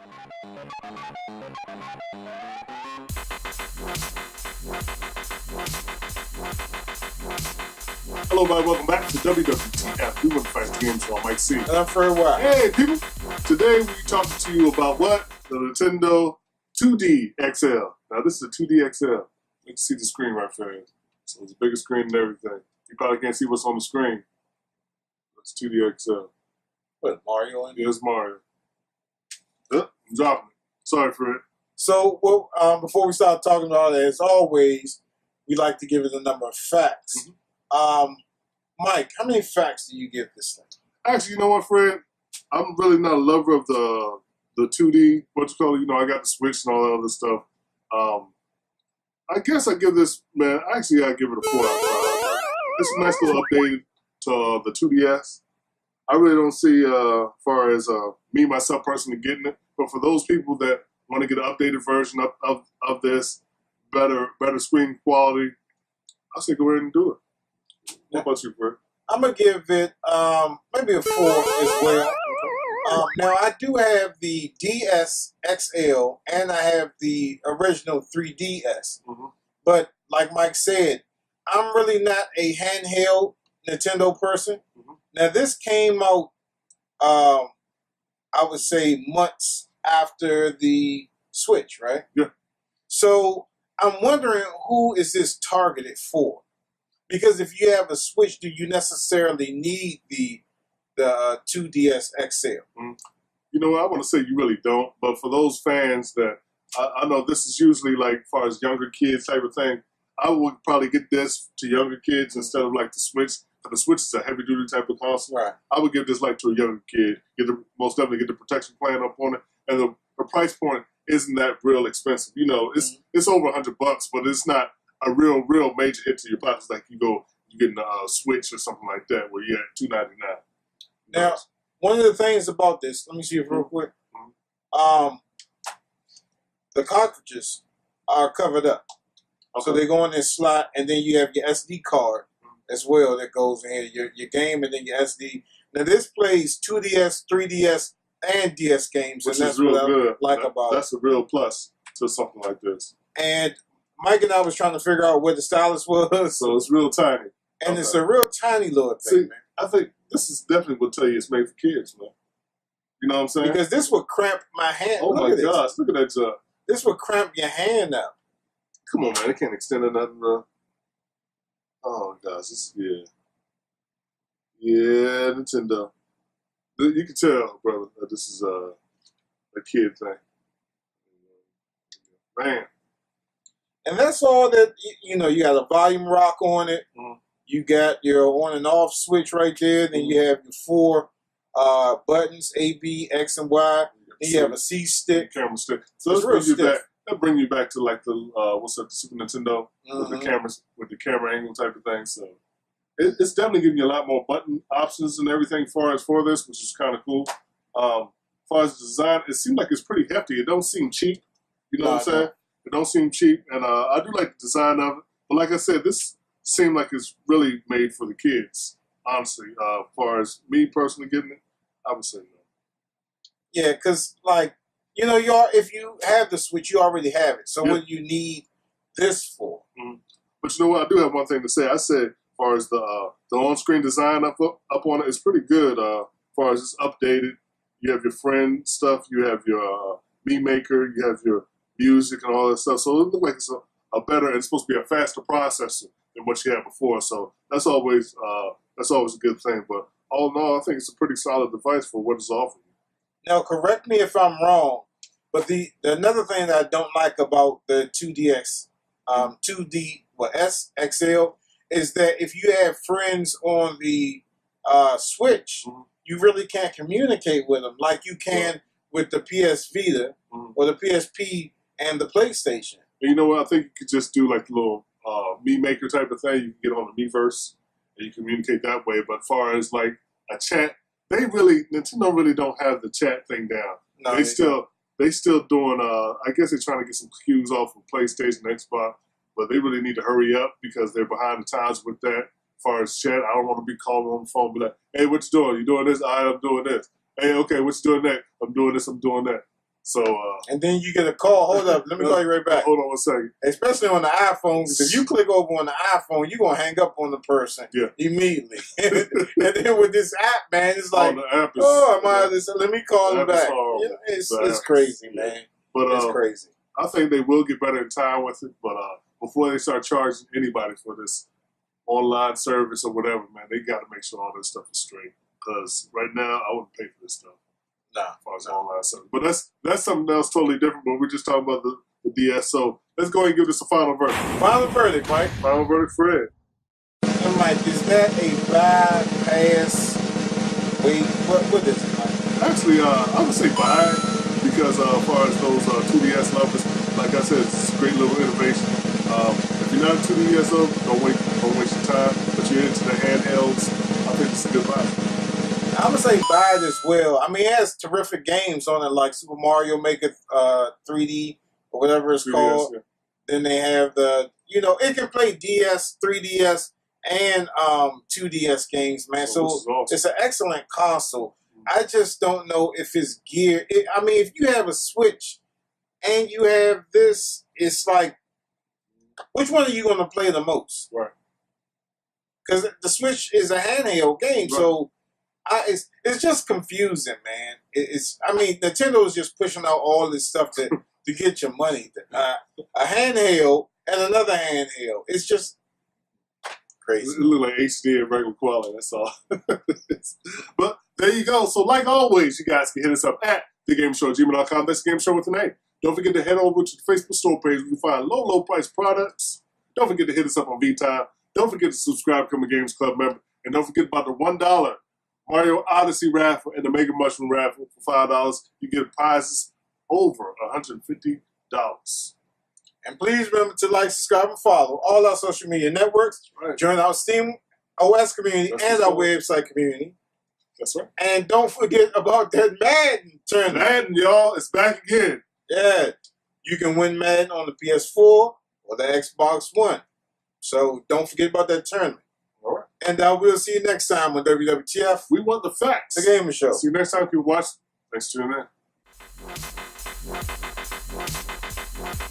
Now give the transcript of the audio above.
Hello, everybody. Welcome back to WWTF. We want to fight the game show. I'm Mike C. And I'm Fred White. Hey, people. Today we're talking to you about what? The Nintendo 2D XL. Now, this is a 2D XL. You can see the screen right there. So it's a bigger screen and everything. You probably can't see what's on the screen. It's 2D XL. What, Mario in it? Yeah, it's Mario. Yep, I'm dropping it. Sorry, Fred. So, well, before we start talking about it, as always, we like to give it a number of facts. Mike, how many facts do you give this thing? Actually, you know what, Fred? I'm really not a lover of the 2D, what you call it, I got the Switch and all that other stuff. I guess I give this, man, actually I give it a 4 out of 5. It's a nice little update to the 2DS. I really don't see, as far as me, myself, personally getting it, but for those people that want to get an updated version of this, better screen quality, I say go ahead and do it. What about you, Fred? I'm going to give it maybe a 4 as well. Now, I do have the DS XL and I have the original 3DS. But like Mike said, I'm really not a handheld Nintendo person. Now, this came out, I would say, months after the Switch, right? Yeah. So I'm wondering, who is this targeted for? Because if you have a Switch, do you necessarily need the 2DS XL? You know what? I want to say you really don't. But for those fans that, I know this is usually like as far as younger kids type of thing, I would probably get this to younger kids instead of like the Switch. The Switch is a heavy duty type of console. Right. I would give this like to a younger kid. Most definitely get the protection plan up on it. And the price point isn't that real expensive. It's over $100, but it's not a real major hit to your pockets like you get a Switch or something like that where you're at $299. Now, one of the things about this, let me see it real quick. The cartridges are covered up. Okay. So they go in this slot, and then you have your SD card as well that goes in here, your game, and then your SD. Now, this plays 2DS, 3DS, and DS games, which and that's is real what good. I like about it. That's a real plus to something like this. And Mike and I was trying to figure out where the stylus was. So it's real tiny. And it's a real tiny little thing, man. I think this is definitely will tell you it's made for kids, man. You know what I'm saying? Because this would cramp my hand. Oh my gosh, look at that job. This would cramp your hand up. Come on, man. It can't extend it nothing, bro. Oh gosh, yeah, Nintendo. You can tell, brother, that this is a kid thing. Man. And that's all that, you got a volume rock on it. You got your on and off switch right there. Then you have your 4 buttons, A, B, X, and Y. Then you have a C stick. Camera stick. So that'll bring you back to like the, the Super Nintendo with the camera angle type of thing. So it's definitely giving you a lot more button options and everything for this, which is kind of cool. As far as the design, it seems like it's pretty hefty. It don't seem cheap. You know what I'm saying? It don't seem cheap, and I do like the design of it. But like I said, this seemed like it's really made for the kids, honestly. As far as me personally getting it, I would say no. Yeah, because, if you have the Switch, you already have it. So what do you need this for? But you know what? I do have one thing to say. I said, as far as the on-screen design up on it, it's pretty good. As far as it's updated, you have your friend stuff, you have your Me Maker, you have your music and all that stuff. So it looks like it's a better, and it's supposed to be a faster processor than what you had before. So that's always a good thing. But all in all, I think it's a pretty solid device for what it's offering. Now, correct me if I'm wrong, but the another thing that I don't like about the 2DX, SXL, is that if you have friends on the Switch, you really can't communicate with them like you can with the PS Vita or the PSP and the PlayStation. And you know what? I think you could just do like a little Me Maker type of thing. You can get on the Miiverse and you communicate that way. But as far as like a chat, Nintendo really don't have the chat thing down. No, they still doing. I guess they're trying to get some cues off of PlayStation, Xbox, but they really need to hurry up because they're behind the times with that. As far as chat, I don't want to be calling on the phone, be like, "Hey, what you doing? You doing this? I'm doing this. Hey, okay, what you doing next? I'm doing this. I'm doing that." So, and then you get a call. Hold up, let me call you right back. Hold on 1 second. Especially on the iPhone, because if you click over on the iPhone, you're going to hang up on the person immediately. And then with this app, man, it's like, let me call him back. You know, it's crazy, man. But it's crazy. I think they will get better in time with it, but before they start charging anybody for this online service or whatever, man, they got to make sure all this stuff is straight. Because right now, I wouldn't pay for this stuff. Nah, as far as online service. But that's something else totally different. But we're just talking about the DS. So let's go ahead and give this a final verdict. Final verdict, Mike. Final verdict, Fred. And Mike, is that a bypass? Wait, what is it, Mike? Actually, I would say buy because as far as those 2DS lovers, like I said, it's a great little innovation. If you're not a 2DS lover, don't waste your time. But you're into the handhelds, I think it's a good buy. I'm going to say buy it as well. I mean, it has terrific games on it, like Super Mario Maker 3D or whatever it's 3DS, called. Yeah. Then they have it can play DS, 3DS, and 2DS games, man. So awesome. It's an excellent console. I just don't know if it's geared. If you have a Switch and you have this, it's like, which one are you going to play the most? Right. Because the Switch is a handheld game, right. So it's just confusing, man. Nintendo is just pushing out all this stuff to get your money. A handheld and another handheld. It's just crazy. It looks like HD and regular quality, that's all. But there you go. So like always, you guys can hit us up at thagamersshow@gmail.com. That's the Game Show with an A. Don't forget to head over to the Facebook store page where you can find low price products. Don't forget to hit us up on vTime. Don't forget to subscribe, become a Games Club member. And don't forget about the $1 Mario Odyssey raffle and the Mega Mushroom raffle for $5. You get prizes over $150. And please remember to like, subscribe, and follow all our social media networks. Right. Join our Steam OS community and our website community. That's right. And don't forget about that Madden tournament. Madden, y'all, it's back again. Yeah. You can win Madden on the PS4 or the Xbox One. So don't forget about that tournament. All right. And we'll see you next time on WWTF. We want the facts. The Gamer Show. See you next time. People watch. Thanks for tuning in.